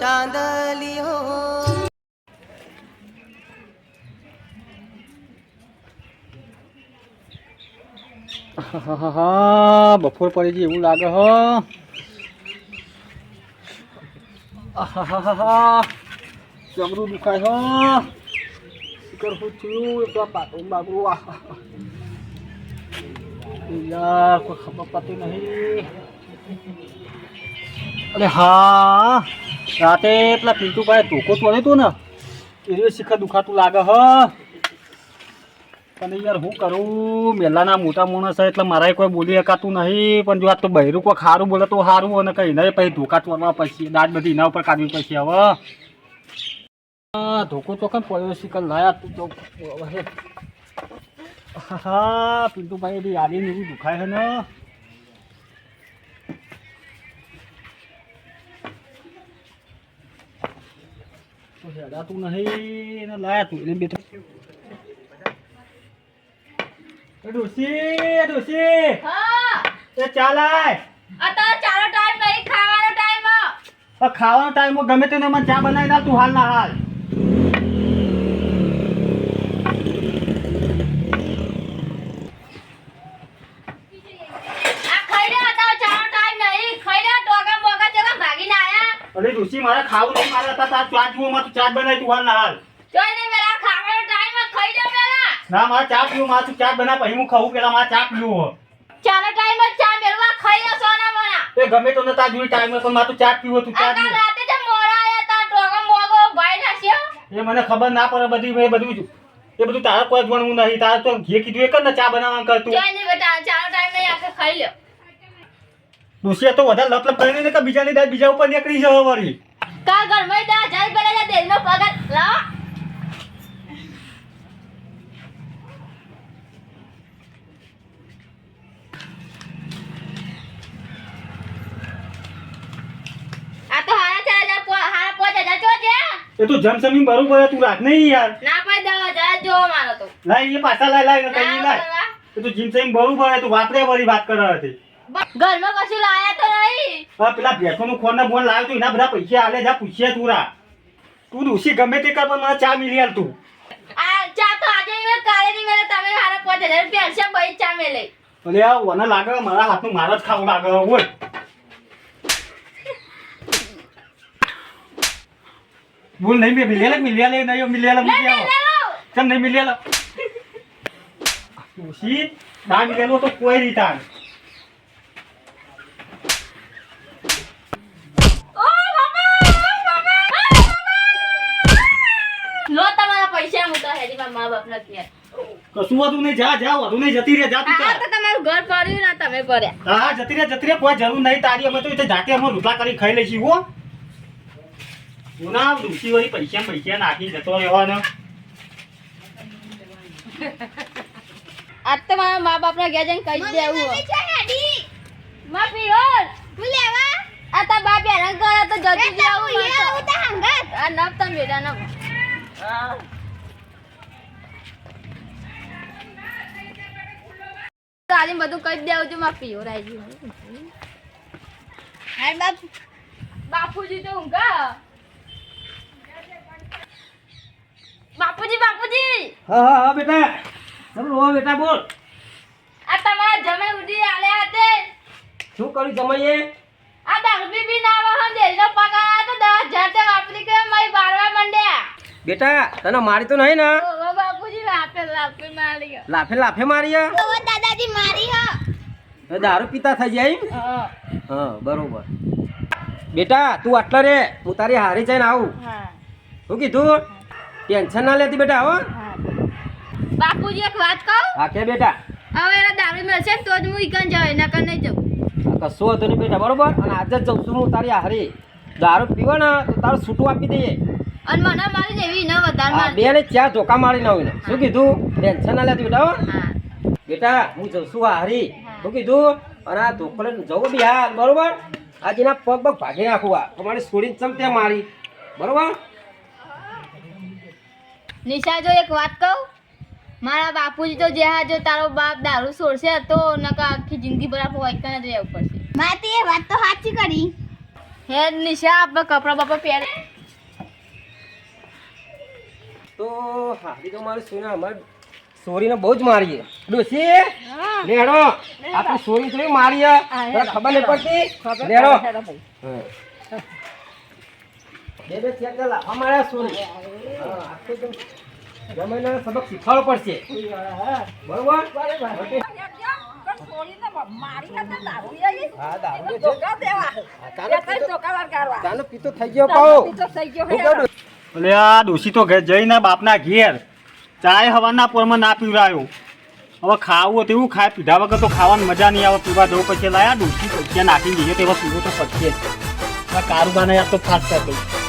ચાંદલિયો બપોર પડી ગઈ એવું લાગે હ જબરું દુખાય શિકર શું થયું એટલા પાટું બાગરું યાર કોઈ ખબર પડતી નહીં. અરે હા રાતે પેલા પિન્ટુભાઈ ધોકો તોડ્યું હતું ને એ શિખર દુખાતું લાગે હ. અને યાર હું કરું મેલાના મોટા માણસ છે એટલે મારા કોઈ બોલી શકાતું નહીં. પણ જો આ તો બહેરું કોઈ સારું બોલે તો સારું અને કંઈ નહીં પછી ધોકા તોડવા પછી દાંત બધી એના ઉપર કાઢવી પછી હવે ધોકો ચોકન પડ્યો શિખર લાયા તું તો હા પિન્ટુભાઈ બી યાદી એવી દુખાય છે ને તો હેડાતું નહીં એને લાયા તું એને બેઠો ડોસી ડોસી હા એ ચાલાય અત્યારે ચાલો ટાઈમ નહીં ખાવાનો ટાઈમ ખાવાનો ટાઈમ ગમે તેને મને ચા બનાવી દે તું હાલ ના હાલ. આ ખાઈ લે અત્યારે ચાલો ટાઈમ નહીં ખાઈ લે ટોગા મોગા જગા ભાગીને આયા અરે ડોસી મારે ખાવું નહીં મારે તાર ચા પીવું માં તું ચા બનાવી તું હાલ ના હાલ. જોઈ ને મેલા ખાવાનો ટાઈમ ખાઈ લે મેલા ના મારે ચા પીવું માં તું ચા બના પછી હું ખાવું પેલા મારે ચા પીવું ચાલો ટાઈમ ચા મેલવા ખાઈ લે સોના મોના એ ગમે તો ને તાર જોઈ ટાઈમ પણ મારે તું ચા પીવું તું ચા આ પીવું રાતે જે મોડા આયા તા ટોગા મોગો ભાઈ નાસ્યો એ મને ખબર ના પડે બધી મેં બધું એ બધું તારે કોઈ ભણવું નહીં તારે તો ઘે કીધું એ કર ને ચા બનાવવા કર તું. જોઈ ને બેટા ચાલો ટાઈમ નહીં આખે ખાઈ લે ડોસી તો વધારે લપ કરી ને કે બીજાની દાદ બીજા ઉપર નીકળી જવા વાળી. કા ઘરમાં દા જાય બળે દેનો પગાર લાવ આ તો હારા ચાલે હારા પોચે જજો છે એ તો જમસમી બરોબર તું રાખ નહીં યાર. ના પાઈ દવા જા જો મારો તો લાઈ એ પાછા લાઈ કઈ લાઈ એ તો જીમસમી બરોબર તું વાપરે વાળી વાત કરે હતી. ઘરમાં કશું લાયા તો નહીં હા પેલા ભેંસોનું ખોન ના બોન લાવ્યો તું એના બધા પૈસા આલે જા પૂછીએ તું રા તું ડોસી ગમે તે કર પણ મને ચા મિલી આલ તું. આ ચા તો આજે નહીં કાલે નહીં મેલે તમે હારા 5000 રૂપિયા છે ભાઈ ચા મેલે અરે આ વને લાગે મારા હાથનું મારા જ ખાવું લાગે ઓય બોલ નહીં બે મિલિયા નહીં મિલિયા કેમ નહીં મિલિયા ડોસી ના મિલેલો તો કોઈ રીતા લો તમારા પૈસા હું તો હેડી મા બાપ નથી કશું વધુ નહીં જા વધુ નહીં જતી રે જા તું આ તો તમારું ઘર પડ્યું ના તમે પડ્યા હા જતી રે કોઈ જરૂર નહીં તારી અમે તો એ જાતે અમે રૂપલા કરી ખાઈ લઈશું હો ના ડૂસી વળી પૈસા નાખી જતો રહેવાનો. આજ તો મારા મા બાપ ના ઘેર જઈને કહી દેવું માફી હોલ હું લેવા આ તા બાપ હેરાન કરે તો જલ્દી જાવું હું તો હંગત આ નબ તમ બેડા ન તાલીમ બધું કહી દેવું છું માફી હો રાઈ હાય બાપ બાપુજી તો ઊંઘા બાપુજી હા બેટા ચલો બેટા બોલ આ તમારા જમે ઉડી આલ્યા હતે શું કર્યું જમાઈએ આ દારૂ પી ના આવો દેલનો પગાર આ તો 10000 તે વાપરી કે મય બારવા મંડ્યા બેટા તને મારી તો નહીં ને ઓ બાપુજી લાફે મારી ગયો લાફે મારી ઓ દાદાજી મારી હો દારૂ પીતા થઈ જાય હા બરોબર બેટા તું આટલા રે હું તારી હારી જઈને આવું હા શું કીધું ટેન્શન ના લેતી બેટા હો બાપુજી એક વાત કહું હા કે બેટા હવે એના દારૂ મળશે ને તો જ હું ઈકન જાવ નકર નહીં જાઉં કશો હતો નહીં બેટા બરોબર અને આજે જ જઉં છું હું તારી હારી દારૂ પીવો ને તો તારું છૂટું આપી દઈએ અને મને મારી જેવી ન વધારે હા મારી બે ને ચાર ધોકા મારી ના હોય ને શું કીધું ટેન્શન ના લેતી બેટા હો હા બેટા હું જઉં છું હારી શું કીધું અને આ ધોકો લઈને જવું બી હા બરોબર આજે એના પગ ભાગી નાખું આ તમારી છોડીને ચમતે મારી બરોબર નિશા જો એક વાત કહું મારા બાપુજી તો જે જો તારો બાપ દારૂ છોડશે તો નકા આખી જિંદગી ભર આપણે વાયકા જ રહેવું પડશે માતે એ વાત તો સાચી કરી હેડ નિશા આપણે કપડા બપડા પહેરે તો હારી તો મારી સોના અમારે સોરીને બહુ જ મારીએ ડોસી લેડો આપણે સોરી થોડી મારીએ તને ખબર નહીં પડતી લેડો બે ચેક ચાલ અમારે સોરી જમીને સબક શીખવાડવો પડશે બરોબર હા દારૂ પીતો થઈ ગયો પાઉ એટલે આ ડોશી તો ઘેર જઈને બાપના ઘેર ચાય હવાના પોરમાં ના પીવડાયો હવે ખાવું હોય તેવું ખાય પીધા વગર તો ખાવાની મજા નહીં આવે પીવા જવું પછી લાયા ડોશી પૈસા નાખીને જઈએ તેવા પીવો તો પડશે જ કારુબાને યાર તો ફાસ્ટ કરી દઉં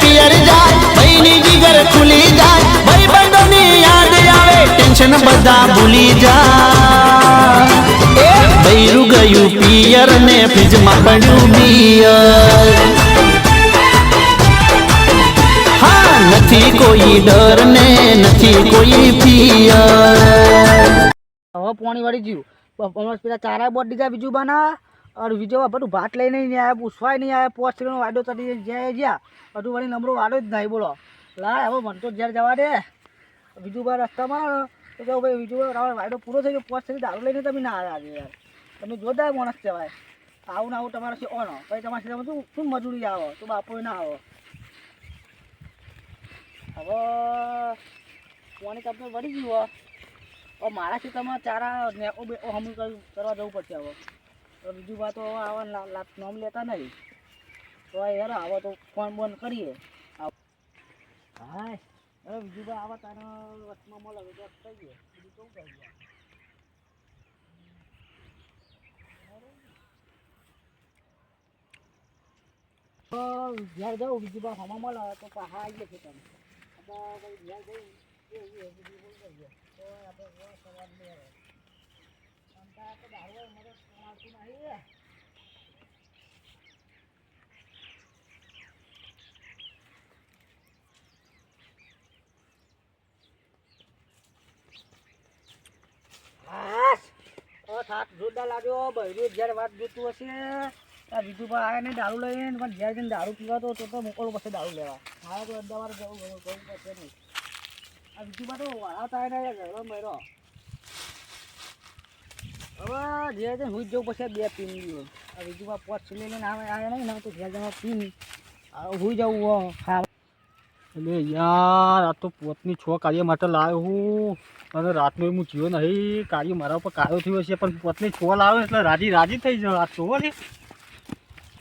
પિયર જાય ભાઈની જીગર ખુલી જાય ભાઈ બંધોની યાદ આવે ટેન્શન બધા ભૂલી જાય એ બૈરું ગયું પિયર ને ફ્રીજમાં પડ્યું બિયર હા નથી કોઈ ડર ને નથી કોઈ ફિયર હવે પોણી વાળી જીવ હમણાં પેલા ચારા બોટ દીધા બીજું બના और બીજો બધું ભાત લઈને નહીં આવ્યા પૂછવાય નહીં આવ્યા પોસ્ટ કિલોનો વાડો ચડી જ્યાં બધું વળી નંબરો વાડો જ નહીં બોલો લા હવે મને તો ઘેર જવા દે બીજું બાર રસ્તામાં તો કહું ભાઈ બીજું વાર વાડો પૂરો થઈ ગયો પોસ્ટ થી દારૂ લઈને તમે ના આવ્યા આજે યાર તમે જોરદાર માણસ કહેવાય આવું ને આવું તમારે શું ઓનો પછી તમારા સીધામાં શું મજૂરી આવો તો બાપો ના આવો હવે પોણી કંપની વળી ગયું હવે મારા સીધામાં ચારા હમું કરવા જવું પડશે હવે તો બીજું વાત તો આવા નામ લેતા નહીં તો યાર આવો તો ફોન બોન કરીએ હા હવે બીજું બા આવા તારા વચમાં મળે તો થઈ ગયો બીજું કેવું થઈ ગયા ઘેર જાઉં બીજું બા હમા મળે તો પાહા આવીએ છે તમે ઘેર જઈ બીજું બોલ કરીએ તો આપણે સવારની તો દારૂ મદદ આવતું નહીં થાક જોરદાર લાગ્યો બહેરું જ્યારે વાત જોતું હશે ત્યાં બીજું પણ આવે ને દારૂ લઈને પણ જ્યારે જઈને દારૂ પીવા તો મોકલવું પડશે દારૂ લેવા મારે તો અમદાવાદ જવું પડશે નહીં આ બીજું પણ તો આવતા આવે ને ઘરો મેળો હવે ઘેર જઈને હું જ જવું પછી બે પીન ગયું આ બીજું પણ પોચ લઈને આવે નહીં ને તો ઘેર જવા પીન હું જવું હા એટલે યાર આ તો પોતની છ કાર્ય માટે લાવ્યો હું અને રાતનો હું જીવો નહીં કાર્ય મારા ઉપર કાયો થયો છે પણ પોતની છ લાવ્યો એટલે રાજી થઈ જાવ આ છો ને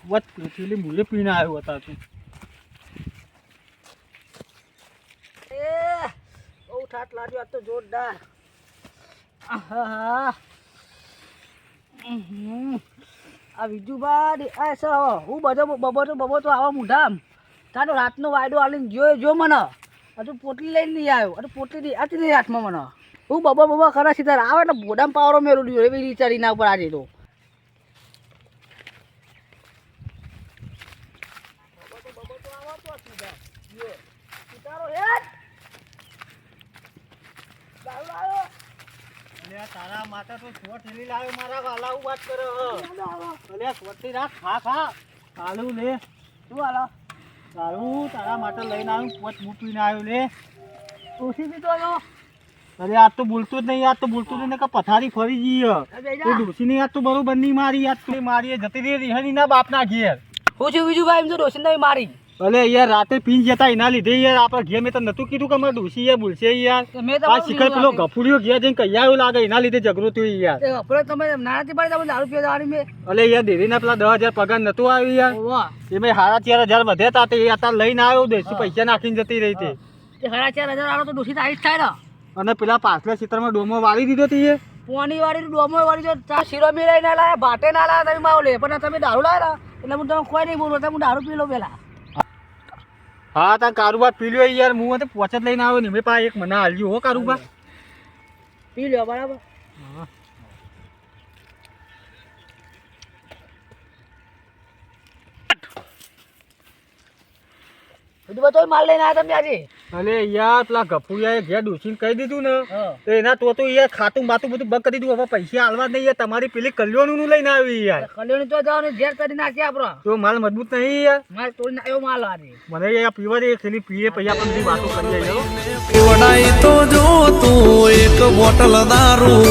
વત પેલી મૂલે પીને આવ્યો હતા તું એ બહુ ઠાટ લાગ્યો આ તો જોરદાર હા આ બીજું બાદ આ સર હું બબો તો આવા મુઢામ તારો રાતનો વાયદો આલીને જો મને હજુ પોટલી લઈને નહીં આવ્યો અને પોટલી આથી નહીં હાથમાં મને હું બબા ખરા સીધા આવે એટલે બોડામાં પાવરો મેળવું દીધો એવી વિચારી ના ઉપર આજે તો તારા માટે તો છોટ હેલી લાવ્યો મારા વાલા વાત કરે અલ્યા છોટથી રાખ ખા આલુ લે શું હાલો તારું તારા માટે લઈને આવ્યું પોત મૂકીને આવ્યો લે ઓછી પીતો હતો અરે આજ તો બોલતો જ નહીં આજ તો બોલતો જ નહીં કે પથારી ફરી જઈએ તો ડોસીની આજ તો બરોબર નહીં મારી આજ તો મારી જતી રહી રિહાની ના બાપના ઘેર હું છું બીજું ભાઈ એમ તો રોશન નહીં મારી અલે યાર રાતે પીન જતા એના લીધે યાર આપણે ઘેર મેં તો નતું કીધું કે અમારે ડોસી યાર બોલશે યાર આ શિખર પેલો ગફુડીઓ ઘેર જઈને કહી આવ્યો લાગે એના લીધે ઝઘડો થયો યાર આપણે તમે નાણાથી પાડી તમે દારૂ પીવા જવાની મેં અલે યાર દેરીના પેલા 10,000 પગાર નતું આવ્યું યાર એમાં 4,500 વધ્યા હતા તે અત્યારે લઈને આવ્યો દેશી પૈસા નાખીને જતી રહી તે 4,500 આવો તો ડોસી તારીખ થાય ને અને પેલા પાછલા ક્ષેત્રમાં ડોમો વાળી દીધો તે પોની વાળી ડોમો વાળી જો ચા શીરો મિલાઈ ના લાયા ભાટે ના લાયા તમે માવ લે પણ તમે દારૂ લાયા એટલે હું તમે કોઈ નહીં બોલો હું દારૂ પી લો પેલા હા તા કારુબા પી લ્યો યાર હું તો પોચત લઈને આવ્યો ને મેં પા એક મને હાલ્યું હો કારુબા પી લ્યો બરાબર બધું બધો માલ લઈને આવ્યા તમે આજે અલે યાર પેલા ગફુરિયાએ ઘેર ડૂસીને કહી દીધું ને હા. તો એના તો યાર ખાતું બાતું બધું બંધ કરી દીધું. હવે પૈસા હાલવા જ નહીં યાર. તમારી પેલી કલ્યાણનું લઈને આવી યાર. કલ્યાણ તો જવાનું ઘેર કરી નાખીએ આપણો તો માલ મજબૂત નહીં યાર. માલ તોડી નાખ્યો માલ આજે મને યાર પીવા દે પેલી પીએ પછી આપણે બધી વાતો કરીએ યાર. પીવડાઈ તો જો તું એક બોટલ દારૂ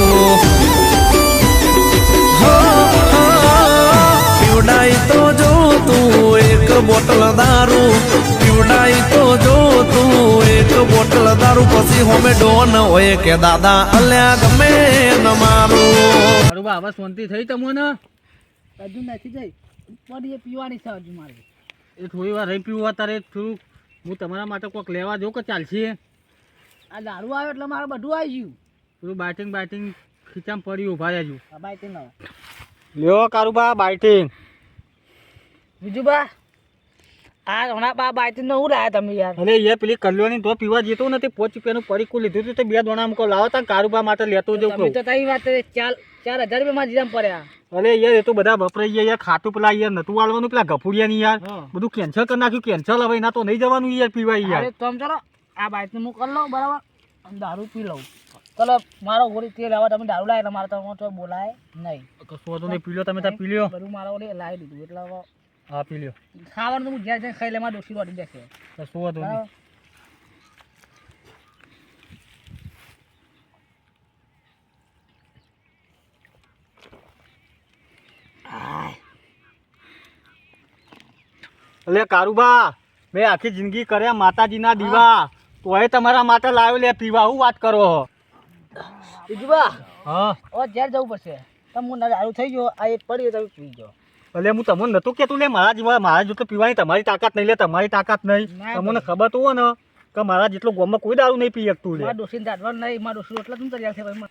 પીવડાઈ તો જો તું એક બોટલ દારૂ પીવડાઈ તો જો તું એક બોટલ દારૂ પછી હોમે ડોન હોય કે દાદા અલ્યા ગમે ન મારું મારું બા હવે શાંતિ થઈ તમને? હજુ નથી જઈ પડી એ પીવાની છે હજુ મારે એ થોડી વાર રહી પીવું અત્યારે થોડું હું તમારા માટે કોઈક લેવા જાઉં કે ચાલશે? આ દારૂ આવ્યો એટલે મારે બધું આવી ગયું થોડું બાઇટિંગ ખીચામાં પડ્યું ઉભા રહેજો. આ બાઈક ન લ્યો કારુબા બાઇટિંગ. બીજું બા આ હમણાં બા બાઈક નો હું લાયા તમે યાર અરે યાર પેલી કલ્યાણી તો પીવા જતો નથી. 5 રૂપિયાનું પડીકું લીધું હતું તે 2 દોણા મૂકો લાવો તા કારુબા માટે લેતો જવું તમે કહું. તો તારી વાત કરી, 4,000 રૂપિયા માં જીરામ પડ્યા અરે યાર એ તો બધા વપરાઈ ગયા યાર. ખાતું પેલા યાર નતું વાળવાનું પેલા ગફુડિયાની યાર. હા. બધું કેન્સલ કરી નાખ્યું. કેન્સલ હવે એના તો નહીં જવાનું યાર પીવા અરે યાર. તો ચાલો આ બાઈક હું કરી લઉં બરાબર અને દારૂ પી લઉં. ચલો મારો ગોળી તેલ આવે તમે દારૂ લાવે એટલે મારે તો બોલાય નહીં. કશું વાંધો નહીં. પી લ્યો તમે ત્યાં પી લ્યો. બધું મારા ઓલે લાવી દીધું એટલે હવે હા પી લ્યો. ખાવાનું તો હું જ્યાં જ્યાં ખાઈ લે મારા ડોસી રોટી દેશે કશું વાંધો નહીં. બરાબર અલે કારુબા મેં આખી જિંદગી કર્યા માતાજીના દીવા તોય તમારા માટે લાવ્યો લે પીવા. હું વાત કરો છો? બીજું બા હા હવે ઘેર જવું પડશે તમે હું દારૂ થઈ ગયો આ એક પડી તમે પી જાઓ એટલે હું તમને નતું કેતું લે મારા જેવા મારા જેટલું પીવાની તમારી તાકાત નહીં લે. તમારી તાકાત નહીં. ના તમને ખબર તો હોય ને કે મારા જેટલો ગામમાં કોઈ દારૂ નહીં પી શકતું લે. મારા ડોસીને દાડવાનું નહીં મારા ડોસી રોટલા તું તૈયાર છે ભાઈ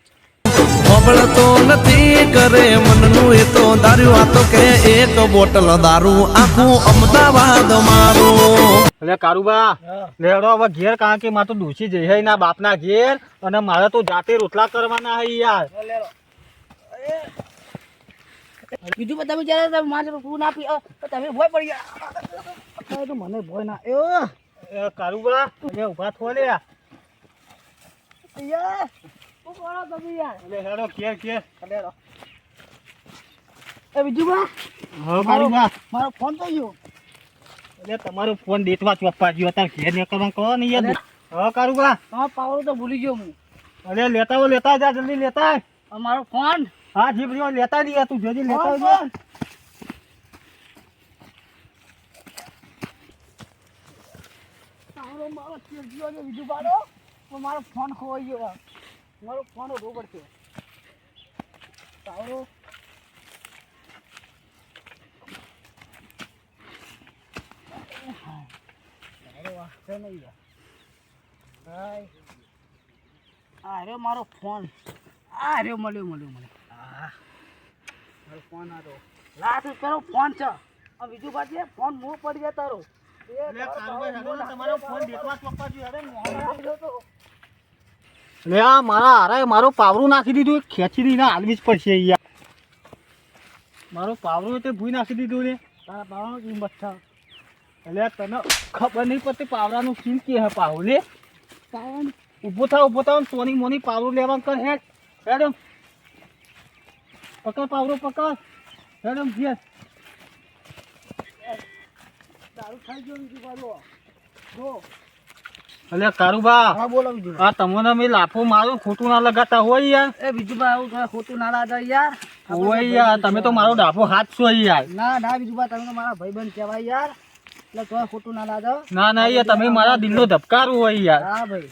ખબરતો નથી કરે મનનું એ તો દારૂ આ તો કે એક બોટલ દારૂ આખું અમદાવાદ મારું એટલે કારુબા હા. લેડો હવે ઘેર કારણ કે મારે તો ડૂસી જઈ હે ના બાપના ઘેર અને મારે તો જાતે રોટલા કરવાના હે યાર. બીજું બધા વિચારે તમે મારે તું ના પી તમે ભોય પડી ગયા તો મને ભોય ના એ કારુબા એટલે ઊભા થો લે. યાર શું કરો તમે યાર એટલે હેડો ઘેર. એ બીજું બા હા કારુબા મારો ફોન તો ગયો એટલે તમારો ફોન દેતવા ચોપ્પા ગયો તાર ઘેર નીકળવા કહો ને યાર. હા કારુબા તમારો પાવર તો ભૂલી ગયો હું અરે લેતા જા જલ્દી લેતા આય. અને મારો ફોન હા જીપ રહ્યો લેતા નહીં તું જલ્દી લેતા આવજો. મારો તેલ ગયો છે બીજું બાળો પણ મારો ફોન ખોવાઈ ગયો મારો ફોન ઉભો પડશે તારો આ રહ્યો મારો ફોન આ રહ્યો મળ્યો મારો ફોન આવ્યો લાખ રૂપિયાનો ફોન છે આ બીજું પાછું ફોન મોં પડી જાય તારો એટલે કારુબા હેડો ને તમારો ફોન દેતવા ચોપ્પા ગયો. અરે આવ્યો તો લે આ મારા હારાએ મારો પાવરું નાખી દીધું. ખેંચી દઈને હાલવી જ પડશે યાર. મારો પાવરું તે ભૂઈ નાખી દીધું ને. તારા પાવાનો કિંમત છે એટલે તને ખબર નહીં પડતી પાવરાનું સીન કે હે પાવર લે. પાવન ઊભો થાવ સોની મોની પાવરું લેવા કર હેડ હેડમ પકડ પાવરો પકડ હેડમ ઘેર. દારૂ ખાઈ ગયો બીજું બાળો જો એટલે કારુબા હા બોલો બીજું આ તમને મેં લાફો મારું ખોટું ના લગાતા હોય યાર. એ બીજું બા આવું થોડા ખોટું ના લાગે યાર હોય યાર તમે તો મારો ડાફો હાથ છો યાર. ના બીજું બા તમે તો મારા ભાઈબંધ કહેવાય યાર એટલે થોડા ખોટું ના લાગે ના યાર તમે મારા દિલનો ધબકારો હોય યાર. હા ભાઈ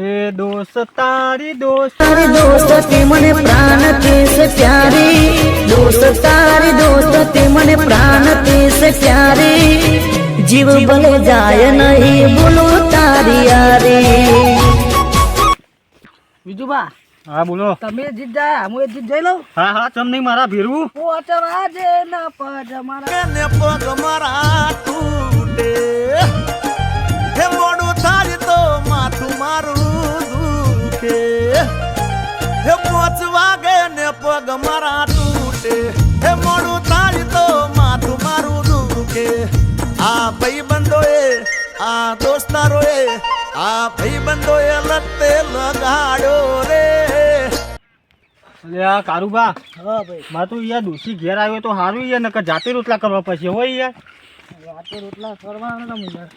એ દોસ્ત તારી દોસ્ત તારી દોસ્તી મને પ્રાણ થી પ્યારી દોસ્ત તારી દોસ્તી મને પ્રાણ થી પ્યારી જીવ ભલે જાય નહીં બોલું તારી યારી બીજું બા હા બોલો. તમે જીત જાય હું એ જીત જઈ લઉં હા ચમ નહીં મારા ભીરવું. પોચવા જે ના પજ મારા ને પગ મારા તૂટે હે મોડું થાય તો માથું મારું દુખે હે 5 વાગે ને પગ મારા તૂટે હે મોડું થાય તો માથું મારું દુખે આ ભાઈબંધોએ આ દોસ્તારોએ આ ભાઈબંધો એ લતે લગાડ્યો રે. અરે આ કારુબા હા ભાઈ માં તો યાર ડોસી ઘેર આવ્યો તો સારું યાર નકર જાતે રોટલા કરવા પછી હોય યાર. રાતે રોટલા કરવાના તમે યાર.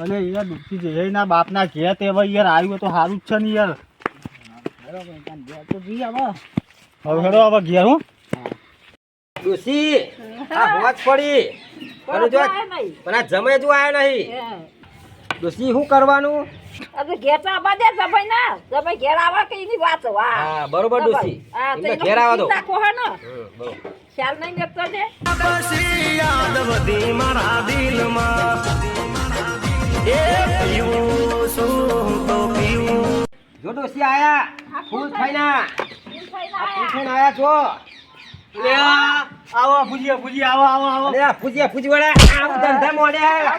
અને યાર ડોસી જઈના બાપના ઘેર તે હવે યાર આવ્યું તો સારું જ છે ને યાર. બરાબર ત્યાં ઘેર તો જઈ આવો. હવે હેડો હવે ઘેર હું ડોસી આ હોજ પડી અને જો પણ આ જમે જો આયો નહીં ડોસી શું કરવાનું? હા બરોબર ડોસી એમને ઘેર આવવા દો. બરોબર. પછી યાદ વધી મારા દિલમાં. એ પીવું શું તો પીવું. જો ડોસી આયા ફૂલ થઈને આયા છો. આવો ભુજીયા ભુજીયા આવો આવો આવો. અરે આ ફૂજી ફૂજી વડે આવું ધંધા મોડ્યા.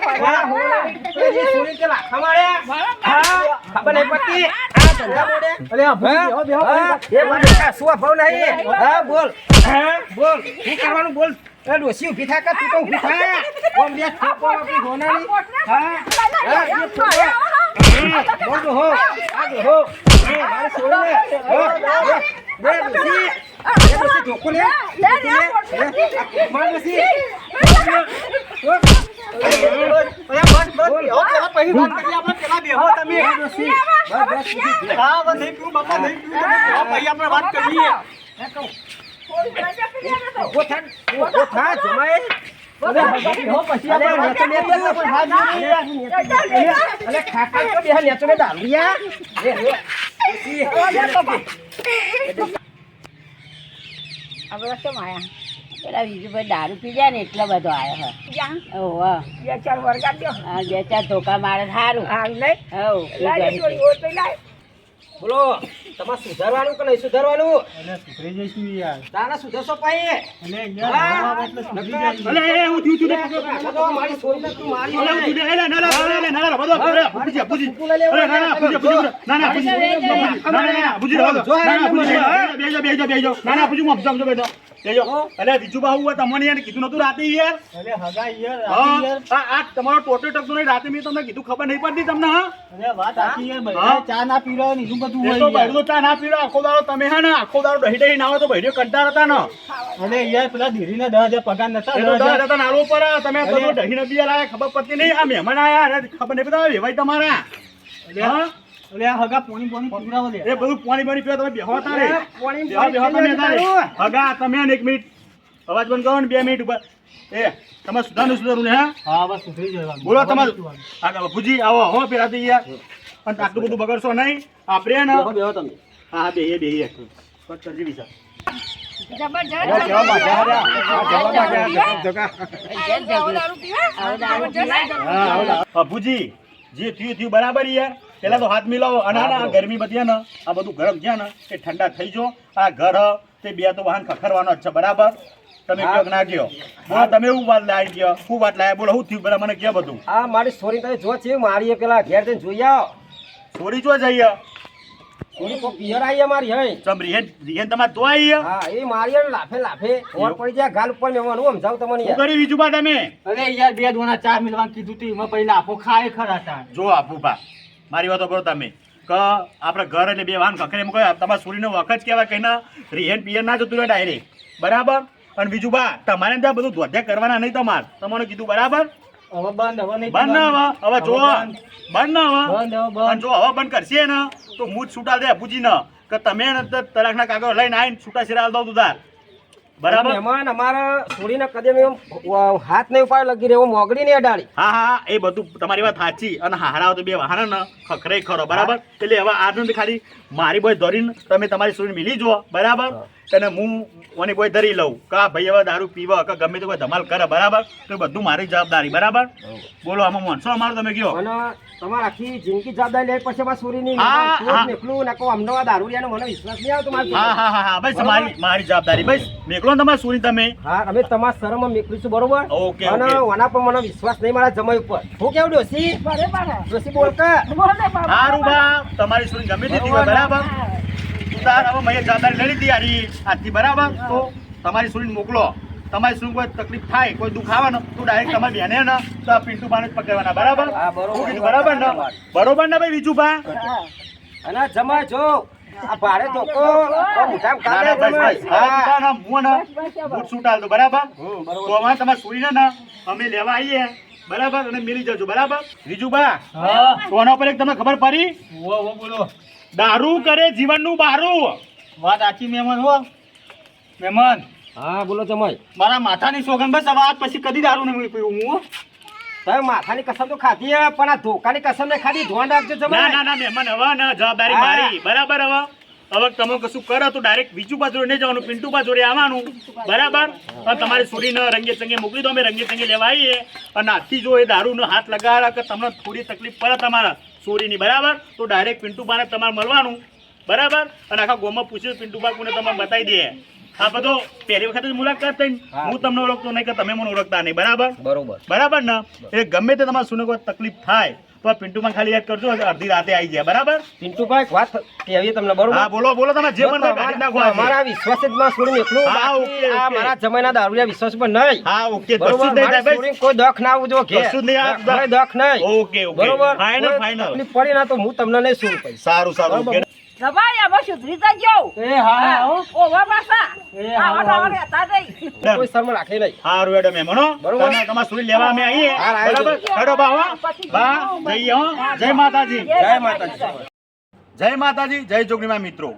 ખબર નહીં પડતી આ ધંધા મોડે. અરે આ ભુજીયા બેહો હા, એ મને શું ભાવ નહીં. હા બોલ બોલ શું કરવાનું બોલ. એ ડોસી ઊભી થા કે તું તો ઊભી થા. ઓમ બે છોપો આપી ગોનાની. હા હા એ છોપો. બોલ દો હો આ દો હો. મારે છોડીને બે ડોસી એ ડોસી ઢોકો લે. માર ડોસી પેલા બીજું ભાઈ દારૂ પી જાય ને એટલો બધો આવ્યો હા બે ચાર ધોકા મારે સારું બોલો તમારે સુધારવાનું કે નહીં સુધારવાનું? અને સુધરી જઈશું યાર. તારા સુધરશો પાઈ. અને યાર નવા એટલે સુધરી જાય. અલે એ હું થયું મારી છોરીને તું મારી. અલે ઉઠી દે. અલે ના ના અલે ના ના બધો અરે ભુજીયા ભુજી. અરે ના ના ભુજીયા ના ના ભુજી. ના ના ભુજી રહો. ના ના ભુજી બેજો. ના ના ભુજી હું સમજો બેજો. બેજો. અલે બીજું બાહુ હોય તમને યાર કીધું નતું રાતે યાર. અલે હગા યાર આ તમારો ટોટો ટકતો નહીં રાતે મેં તમને કીધું ખબર નહીં પડતી તમને. હા અરે વાત આખી યાર ભાઈ ચા ના પીરો ને બધું હોય. તો ભાઈ તો ચા ના પીરો આખો દાડો તમે હા ને આખો દાડો દહી દહી ના હોય તો ભાઈઓ કંટાળ હતા ને. અને યાર પેલા ધીરીને 10,000 પગાર નતા. 10,000 નાલો પર તમે બધું દહી ને બીજા લાયા ખબર પડતી નહીં. આ મહેમાન આયા અને ખબર નહીં પડતા વેવાય તમારા. હા અલે આ હગા પાણી પીવડાવો લે. એ બધું પાણી પીવા તમે બેહો તારે. બેહો તમે તારે. હગા તમે ને 1 મિનિટ અવાજ બંધ કરો ને 2 મિનિટ ઉપર. એ તમે સુધારું ને હા બસ સુધરી જવાનું. બોલો તમારું આગળ ભુજી આવો હો પેલા તો યાર. પણ આટલું બધું બગડશો નહીં. આપણે ને બેહો તમે. હા બે કટ કરજી વિચાર. ભુજી જે થયું બરાબર યાર. પેલા તો હાથ મિલાવો અને આ ગરમી બધી ને આ બધું ગરમ છે ને એ ઠંડા થઈ જો. આ ઘર તે બે તો વાહન ખખરવાનો જ છે બરાબર. તમે કયો ના કયો બોલો તમે એવું વાત લાવી ગયો શું વાત લાવ્યા બોલો શું થયું પેલા મને કયો બધું. આ મારી છોરી તમે જો છે મારી પેલા ઘેર જઈને જોઈ આવો. ચોરી ચો જઈએ છોરી કોઈ પિયર આવી મારી હે. ચમ રિહેન તમારે તો આવી હા એ મારી લાફે ઓર પડી જાય ગાલ ઉપર મેવાનું સમજાવું તમને શું યાર. કરી બીજું બા તમે અરે યાર બે દોણા ચા મિલવાનું કીધું તું એમાં પહેલા આપો ખાય ખરા હતા. જો આપુભા મારી વાતો કરો તમે કે આપણે ઘર એટલે બે વાહન ખખરે એમ કહો તમારા સુરીનો વખત કહેવાય કઈ ના રિહેન પિયર ના જતું રહે ડાયરેક્ટ બરાબર. અને બીજું બા તમારે ત્યાં બધું ધોધ્યા કરવાના નહીં તમારે તમને કીધું બરાબર. હવે બંધ હવે નહીં બંધ ના હવે જો બંધ ના બંધ હવે અને જો હવે બંધ કરશે ને તો હું જ છૂટા દે પૂછી ન કે તમે તલાકના કાગળ લઈને આવીને છૂટા સિરા દઉં તું તાર બરાબર. મહેમાન અમારા છોરીને કદમ એમ હાથ નહીં ઉપાડ લગી રહ્યો મોગડી નહીં અડાડી. હા એ બધું તમારી વાત સાચી અને હારા તો બે વાહન ને ખખરે ખરો બરાબર. એટલે હવે આનંદ ખાલી મારી બોય ધરીને તમે તમારી સુરીને મિલી જુઓ બરાબર. અને હું ઓની બોય ધરી લઉં કે આ ભાઈ હવે દારૂ પીવા કે ગમે તે કોઈ ધમાલ કરે બરાબર તો એ બધું મારી જવાબદારી બરાબર. બોલો આમાં માનશો અમારો તમે કયો. અને તમારે આખી જિંદગી જવાબદારી લે પછી અમારા છોરીની હા. નીકળું નાખો અમદાવાદ દારૂડિયાનો મને વિશ્વાસ નહીં આવતો મારે. હા બસ મારી જવાબદારી બસ મેકલો ને તમારી સુરી તમે. હા અમે તમારા શરમમાં મેકલીશું બરોબર. ઓકે, અને ઓકે. ઓના પર મને વિશ્વાસ નહીં મારા જમાઈ ઉપર. હું કેવું ડોસી ડોસી બોલ કે સારું બા તમારી સુરી ગમે તે હોય બરાબર. તાર હવે મેં જવાબદારી લઈ લીધી યારી આજથી બરાબર. તો તમારી સુરીને મોકલો તમારે શું કોઈ તકલીફ થાય કોઈ દુઃખ આવે ને તો ડાયરેક્ટ તમારે બેને ને તો આ પિન્ટુ બાને જ પકડવાના બરાબર હા, બરોબર. શું કીધું? બરાબર ને બરોબર ને ભાઈ વિજુભા અને જમાઈ જો આ ભાડે તો મુઠામ ના, ના, કાઢે બસ, બસ. જમાઈ. હવે પિતા ના મું ને બૂટ સૂટ આલતો, બરાબર તો અમારે તમારે સુઈને ને અમે લેવા આવીએ બરાબર અને મિલી જજો બરાબર વિજુભા કોના ઉપર એક તમને ખબર પડી બોલો દારૂ કરે જીવનનું બારું વાત સાચી મહેમાન હો મહેમાન હા બોલો જમાઈ. મારા માથાની સોગંદ બસ હવે આજ પછી કદી દારૂ નહીં પીવું હું તમે માથાની કસમ તો ખાધી હે, પણ આ ધોકાની કસમ ને ખાધી ધ્યાન રાખજો ના જમાઈ. ના ના મહેમાન હવે ને જવાબદારી હા. મારી બરાબર હવે તમે કશું કરો તો ડાયરેક્ટ વિજુભા જોડે નહીં જવાનું પિન્ટુભા જોડે આવવાનું બરાબર અને તમારી છોડીને રંગે ચંગે મોકલી દો અમે રંગે ચંગે લેવા આવીએ અને આથી જો એ દારૂનો હાથ લગાડે કે તમને થોડી તકલીફ પડે તમારા છોડીની બરાબર તો ડાયરેક્ટ પિન્ટુભાને તમારે મળવાનું બરાબર અને આખા ગામમાં પૂછ્યું પિન્ટુભા કોને તમને બતાવી દે આ બધો પહેલી વખત જ મુલાકાત થઈ હા. હું તમને ઓળખતો નહીં કે તમે મને ઓળખતા નહીં બરાબર બરોબર. બરાબર ને એ ગમે તે તમારે સુને કોઈ તકલીફ થાય તો આ પિન્ટુમાં ખાલી યાદ કરજો અડધી રાતે આવી જાય બરાબર પિન્ટુભાઈ એક વાત કહેવી તમને બરોબર. હા બોલો બોલો તમે જે પણ કાઢી નાખો આજે. મારા વિશ્વાસ જ માં છોડીને એકલું હા, બાકી ઓકે, આ ઓકે. મારા જમાઈના દારૂડિયા વિશ્વાસ પર નહીં. હા ઓકે બરોબર, કશું જ નહીં મારી થાય ભાઈ. છોડીને કોઈ દખ ના આવવું જોઈએ ઘેર. કશું જ નહીં આ કોઈ દખ નહીં. ઓકે ઓકે બરોબર. ફાઇનલ કોઈ ફાઇનલ તકલીફ પડી ના તો હું તમને નહીં શું કહીશ. સારું સારું બરોબર. ઓકે દબાઈ આમાં સુધરી જજો એ હા ઓવા પાછા એ હા, આવા તો રહેતા જઈ કોઈ શરમ રાખે નહીં. સારું એડો મહેમાનો બરોબર. તમે તમારા સુરી લેવા અમે આવીએ હા, આવી બરાબર હેડો બા હો બા જઈએ હો જય માતાજી જય માતાજી. જય માતાજી જય જોગણીમાં મિત્રો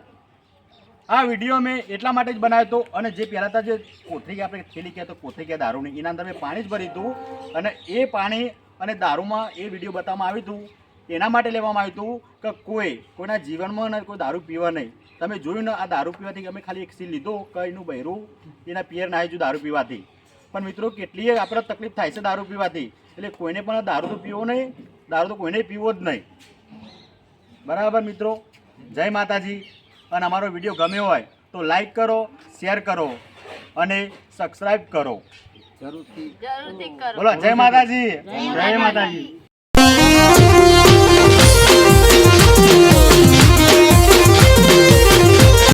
આ વિડીયો મેં એટલા માટે જ બનાવ્યો હતો અને જે પહેલાં તો જે કોથળી આપણે થેલી કહેતો કોથળી કહે દારૂની એના અંદર મેં પાણી જ ભર્યું હતું અને એ પાણી અને દારૂમાં એ વિડીયો બતાવવામાં આવ્યું હતું એના માટે લેવામાં આવ્યું હતું કે કોઈના જીવનમાં ને કોઈ દારૂ પીવા નહીં તમે જોયું ને આ દારૂ પીવાથી અમે ખાલી એક સીલ લીધો કે એનું બહેરું એના પિયર ના આવ્યું દારૂ પીવાથી પણ મિત્રો કેટલી આપણે તકલીફ થાય છે દારૂ પીવાથી એટલે કોઈને પણ દારૂ તો પીવો નહીં દારૂ તો કોઈને પીવો જ નહીં બરાબર મિત્રો જય માતાજી અને અમારો વિડીયો ગમ્યો હોય તો લાઈક કરો શેર કરો અને સબસ્ક્રાઈબ કરો જરૂરથી કરો બોલો જય માતાજી જય માતાજી